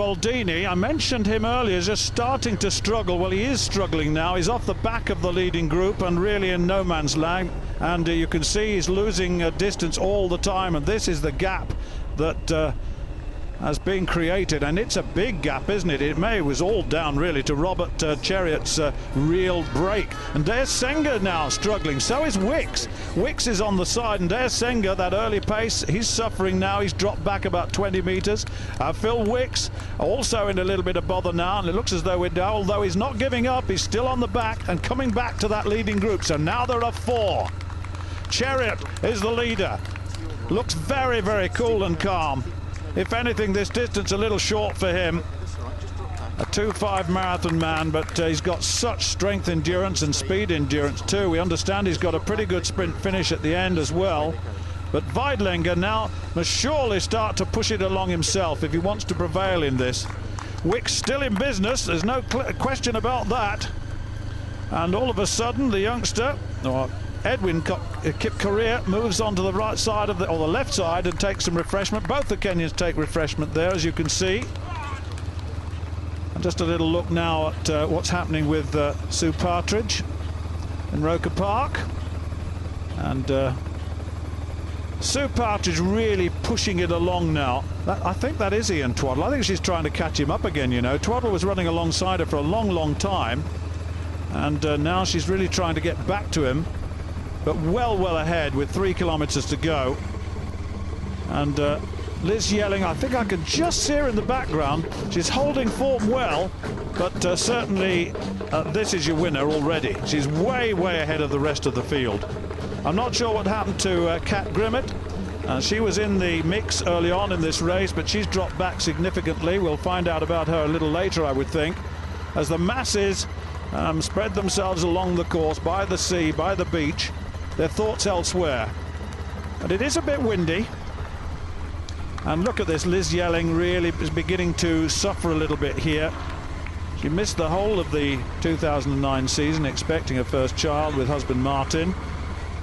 Baldini, I mentioned him earlier, just starting to struggle. Well, he is struggling now. He's off the back of the leading group and really in no man's land. And you can see he's losing distance all the time. And this is the gap that has been created, and it's a big gap, isn't it? It was all down really to Robert Chariot's real break. And Der Senga now struggling, so is Wicks. Wicks is on the side, and Der Senga, that early pace, he's suffering now. He's dropped back about 20 meters. Phil Wicks also in a little bit of bother now, and it looks as though although he's not giving up, he's still on the back and coming back to that leading group. So now there are 4. Chariot is the leader. Looks very, very cool and calm. If anything, this distance a little short for him. A 2:5 marathon man, but he's got such strength endurance and speed endurance too. We understand he's got a pretty good sprint finish at the end as well. But Weidlinger now must surely start to push it along himself if he wants to prevail in this. Wicks still in business, there's no question about that. And all of a sudden, the youngster, or Edwin Kip-Korir, moves on to the right side of or the left side and takes some refreshment. Both the Kenyans take refreshment there, as you can see. And just a little look now at what's happening with Sue Partridge in Roker Park. And Sue Partridge really pushing it along now. I think that is Ian Twaddle. I think she's trying to catch him up again, you know. Twaddle was running alongside her for a long, long time. And now she's really trying to get back to him. But well ahead with 3 kilometers to go. And Liz Yelling, I think I can just see her in the background. She's holding form well, but certainly this is your winner already. She's way ahead of the rest of the field. I'm not sure what happened to Kat Grimmett. She was in the mix early on in this race, but she's dropped back significantly. We'll find out about her a little later, I would think, as the masses spread themselves along the course, by the sea, by the beach, their thoughts elsewhere. And it is a bit windy. And look at this, Liz Yelling really is beginning to suffer a little bit here. She missed the whole of the 2009 season, expecting her first child with husband Martin.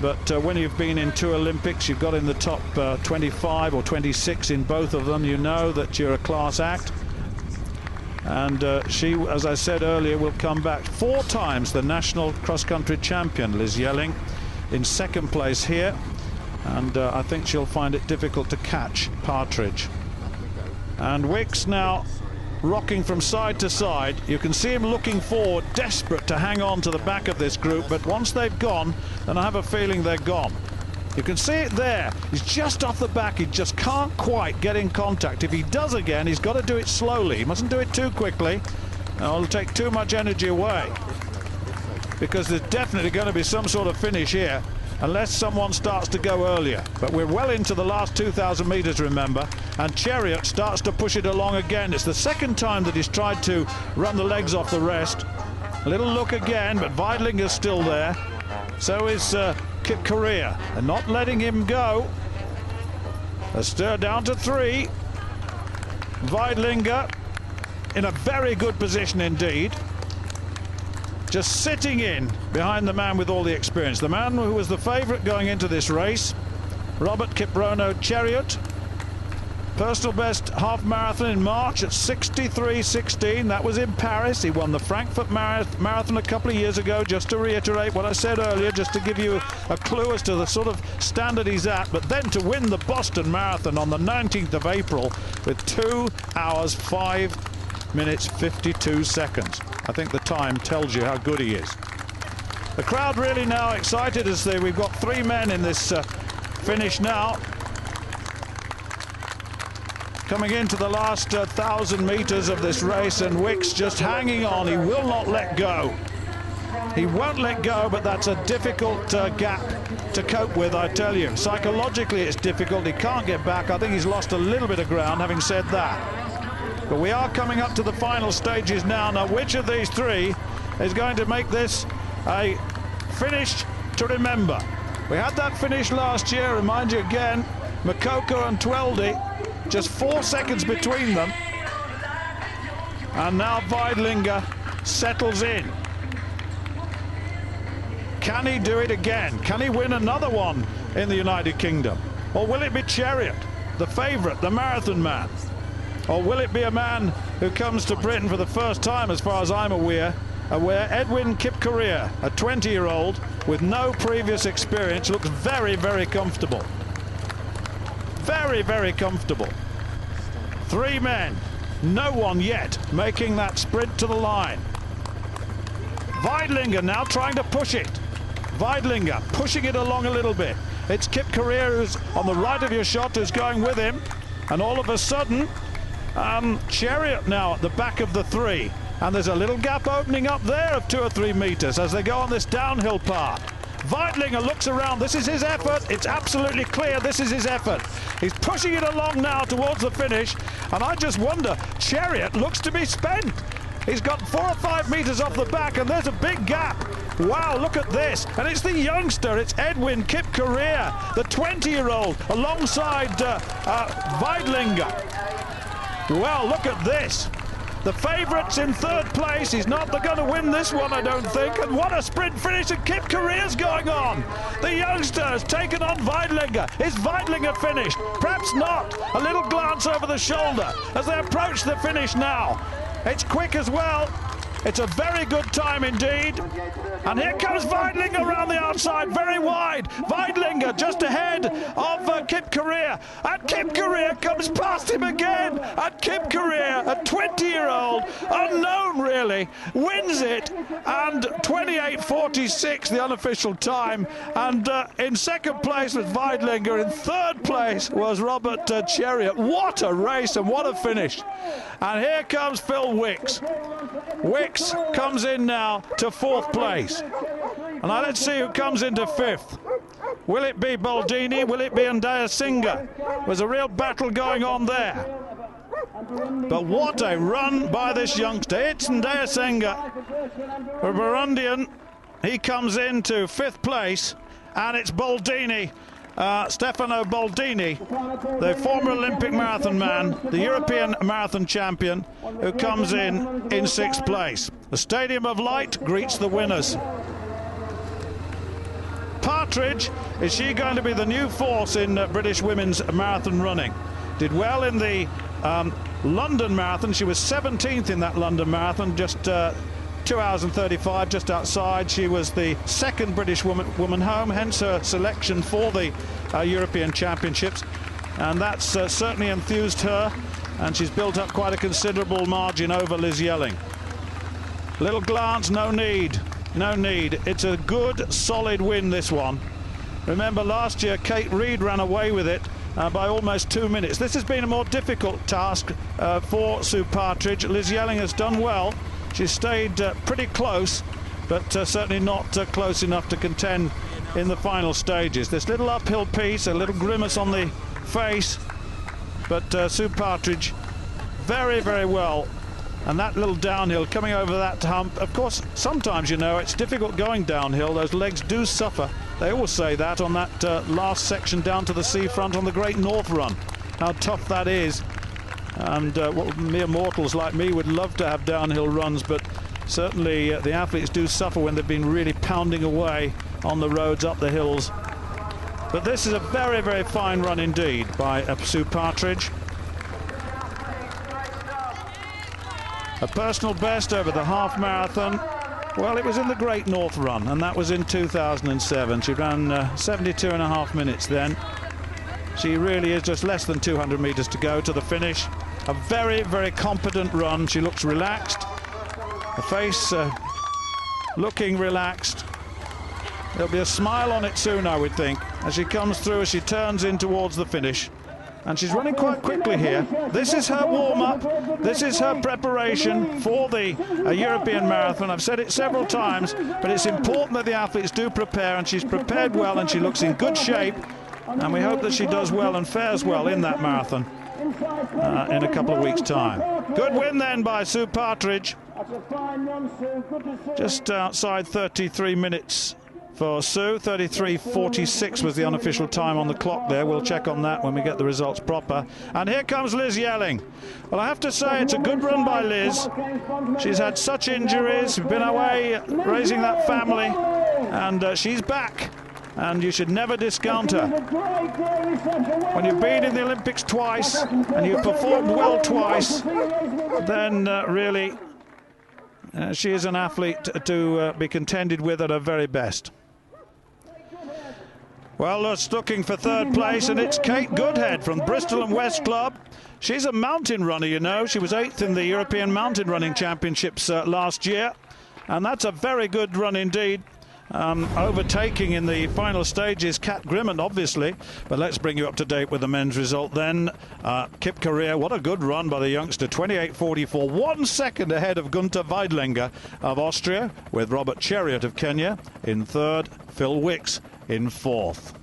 But when you've been in 2 Olympics, you've got in the top 25 or 26 in both of them, you know that you're a class act. And she, as I said earlier, will come back 4 times the national cross-country champion, Liz Yelling, in 2nd place here. And I think she'll find it difficult to catch Partridge. And Wicks now rocking from side to side. You can see him looking forward, desperate to hang on to the back of this group. But once they've gone, then I have a feeling they're gone. You can see it there. He's just off the back. He just can't quite get in contact. If he does again, he's got to do it slowly. He mustn't do it too quickly. It'll take too much energy away, because there's definitely going to be some sort of finish here, unless someone starts to go earlier. But we're well into the last 2,000 meters, remember, and Chariot starts to push it along again. It's the 2nd time that he's tried to run the legs off the rest. A little look again, but Weidlinger's still there. So is Kip-Korir. They're not letting him go. They're still down to 3. Weidlinger in a very good position indeed. Just sitting in behind the man with all the experience. The man who was the favourite going into this race, Robert Kiprono Chariot. Personal best half marathon in March at 63:16. That was in Paris. He won the Frankfurt Marathon a couple of years ago, just to reiterate what I said earlier, just to give you a clue as to the sort of standard he's at. But then to win the Boston Marathon on the 19th of April with 2 hours, 5 minutes, 52 seconds. I think the time tells you how good he is. The crowd really now excited as we've got 3 men in this finish now. Coming into the last 1,000 meters of this race, and Wicks just hanging on. He will not let go. He won't let go, but that's a difficult gap to cope with, I tell you. Psychologically, it's difficult. He can't get back. I think he's lost a little bit of ground, having said that. But we are coming up to the final stages now. Now, which of these 3 is going to make this a finish to remember? We had that finish last year, remind you again, Makoko and Tweldy. Just 4 seconds between them. And now Weidlinger settles in. Can he do it again? Can he win another one in the United Kingdom? Or will it be Chariot, the favourite, the marathon man? Or will it be a man who comes to Britain for the first time, as far as I'm aware, Edwin Kipkorir, a 20-year-old with no previous experience, looks very, very comfortable. Very, very comfortable. 3 men, no one yet making that sprint to the line. Weidlinger now trying to push it. Weidlinger pushing it along a little bit. It's Kipkorir who's on the right of your shot who's going with him. And all of a sudden, Chariot now at the back of the 3. And there's a little gap opening up there of 2 or 3 meters as they go on this downhill path. Weidlinger looks around. This is his effort. It's absolutely clear this is his effort. He's pushing it along now towards the finish. And I just wonder, Chariot looks to be spent. He's got 4 or 5 meters off the back, and there's a big gap. Wow, look at this. And it's the youngster, it's Edwin Kipkorir, the 20-year-old, alongside Weidlinger. Well, look at this. The favourites in 3rd place. He's not going to win this one, I don't think. And what a sprint finish, and Kipkorir's going on. The youngster has taken on Weidlinger. Is Weidlinger finished? Perhaps not. A little glance over the shoulder as they approach the finish now. It's quick as well. It's a very good time indeed. And here comes Weidlinger around the outside, very wide. Weidlinger just ahead of Kipkorir. And Kipkorir comes past him again. And Kipkorir, a 20-year-old, unknown really, wins it. And 28:46, the unofficial time. And in 2nd place was Weidlinger. In 3rd place was Robert Chariot. What a race and what a finish. And here comes Phil Wicks. Wicks comes in now to 4th place. And now let's see who comes into 5th. Will it be Baldini? Will it be Ndayasinga? There's a real battle going on there. But what a run by this youngster. It's Ndayasinga, a Burundian. He comes into 5th place, and it's Baldini. Stefano Baldini, the former Olympic marathon man, the European marathon champion, who comes in 6th place. The Stadium of Light greets the winners. Partridge, is she going to be the new force in British women's marathon running? Did well in the London marathon. She was 17th in that London marathon, just 2 hours and 35, just outside. She was the 2nd British woman home, hence her selection for the European Championships. And that's certainly enthused her, and she's built up quite a considerable margin over Liz Yelling. Little glance, no need. No need. It's a good, solid win, this one. Remember, last year, Kate Reid ran away with it by almost 2 minutes. This has been a more difficult task for Sue Partridge. Liz Yelling has done well. She's stayed pretty close, but certainly not close enough to contend in the final stages. This little uphill piece, a little grimace on the face, but Sue Partridge very, very well. And that little downhill coming over that hump, of course, sometimes, you know, it's difficult going downhill. Those legs do suffer. They always say that on that last section down to the seafront on the Great North Run, how tough that is. And what mere mortals like me would love to have downhill runs, but certainly the athletes do suffer when they've been really pounding away on the roads up the hills. But this is a very, very fine run indeed by Sue Partridge. A personal best over the half marathon. Well, it was in the Great North Run, and that was in 2007. She ran 72.5 minutes then. She really is just less than 200 meters to go to the finish. A very, very competent run. She looks relaxed. Her face looking relaxed. There'll be a smile on it soon, I would think, as she comes through, as she turns in towards the finish. And she's running quite quickly here. This is her warm-up. This is her preparation for the European marathon. I've said it several times, but it's important that the athletes do prepare, and she's prepared well, and she looks in good shape. And we hope that she does well and fares well in that marathon in a couple of weeks' time. Good win then by Sue Partridge. Just outside 33 minutes for Sue. 33:46 was the unofficial time on the clock there. We'll check on that when we get the results proper. And here comes Liz Yelling. Well, I have to say it's a good run by Liz. She's had such injuries, been away raising that family, and she's back. and you should never discount her. When you've been in the Olympics twice and you've performed well twice, then really she is an athlete to be contended with at her very best. Well, that's looking for third place, and it's Kate Goodhead from Bristol and West Club. She's a mountain runner, you know. She was 8th in the European Mountain Running Championships last year, and that's a very good run indeed. Overtaking in the final stages Kat Grimmond, obviously. But let's bring you up to date with the men's result then. Kip Correa, what a good run by the youngster, 28.44, 1 second ahead of Gunther Weidlinger of Austria, with Robert Cheriot of Kenya in third, Phil Wicks in fourth.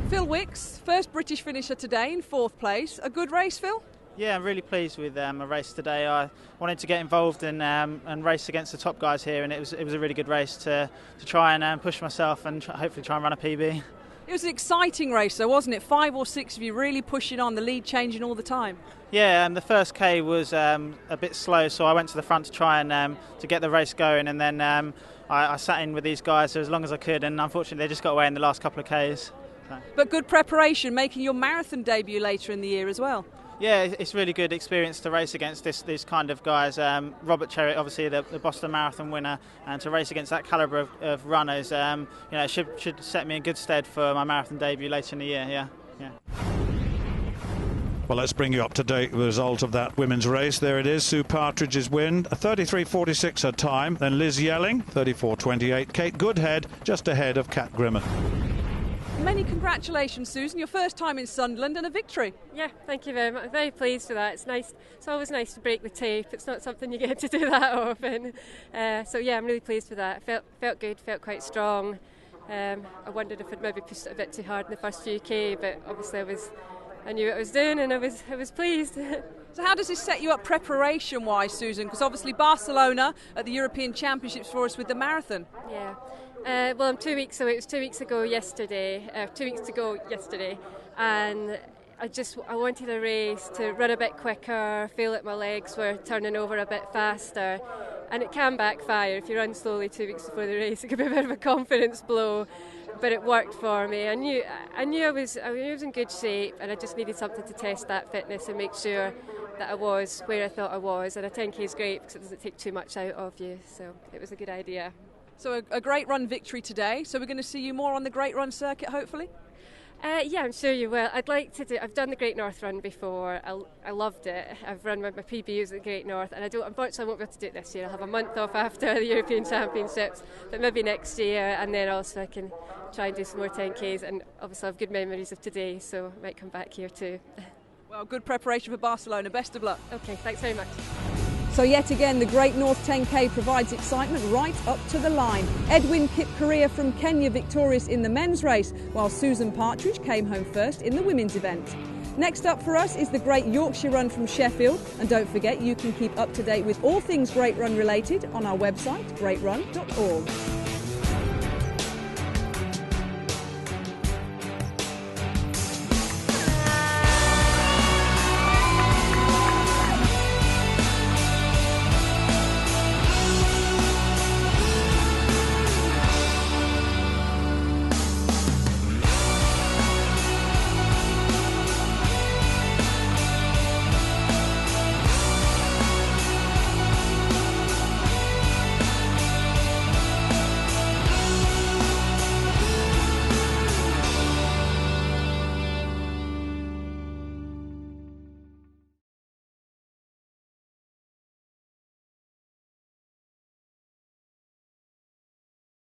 Phil Wicks, first British finisher today in fourth place. A good race, Phil? Yeah, I'm really pleased with a race today. I wanted to get involved and race against the top guys here, and it was a really good race to try and push myself and hopefully try and run a PB. It was an exciting race, though, wasn't it? 5 or 6 of you really pushing on, the lead changing all the time. Yeah, the first K was a bit slow, so I went to the front to try and to get the race going, and then I sat in with these guys as long as I could, and unfortunately they just got away in the last couple of Ks. So. But good preparation, making your marathon debut later in the year as well. Yeah, it's really good experience to race against these kind of guys. Robert Cheriot, obviously the Boston Marathon winner, and to race against that calibre of runners, should set me in good stead for my marathon debut later in the year. Yeah. Well, let's bring you up to date with the result of that women's race. There it is, Sue Partridge's win, 33.46 her time. Then Liz Yelling, 34.28. Kate Goodhead just ahead of Kat Grimmond. Many congratulations, Susan. Your first time in Sunderland and a victory. Yeah, thank you very much. I'm very pleased with that. It's nice. It's always nice to break the tape. It's not something you get to do that often. So yeah, I'm really pleased with that. Felt good. Felt quite strong. I wondered if I'd maybe pushed it a bit too hard in the first few K, but obviously I knew what I was doing, and I was pleased. So how does this set you up preparation-wise, Susan? Because obviously Barcelona at the European Championships for us with the marathon. Yeah. Well, I'm 2 weeks away. It was 2 weeks ago yesterday. 2 weeks to go yesterday, and I wanted a race to run a bit quicker, feel like my legs were turning over a bit faster, and it can backfire if you run slowly 2 weeks before the race. It could be a bit of a confidence blow, but it worked for me. I knew I was in good shape, and I just needed something to test that fitness and make sure that I was where I thought I was. And a 10K is great because it doesn't take too much out of you, so it was a good idea. So a great run victory today. So we're going to see you more on the Great Run circuit, hopefully? Yeah, I'm sure you will. I'd like to do. I've done the Great North Run before. I loved it. I've run my PBs at the Great North, and unfortunately I won't be able to do it this year. I'll have a month off after the European Championships, but maybe next year, and then also I can try and do some more 10Ks. And obviously I have good memories of today, so I might come back here too. Well, good preparation for Barcelona. Best of luck. Okay, thanks very much. So yet again, the Great North 10K provides excitement right up to the line. Edwin Kip Correa from Kenya victorious in the men's race, while Susan Partridge came home first in the women's event. Next up for us is the Great Yorkshire Run from Sheffield. And don't forget, you can keep up to date with all things Great Run related on our website, greatrun.org.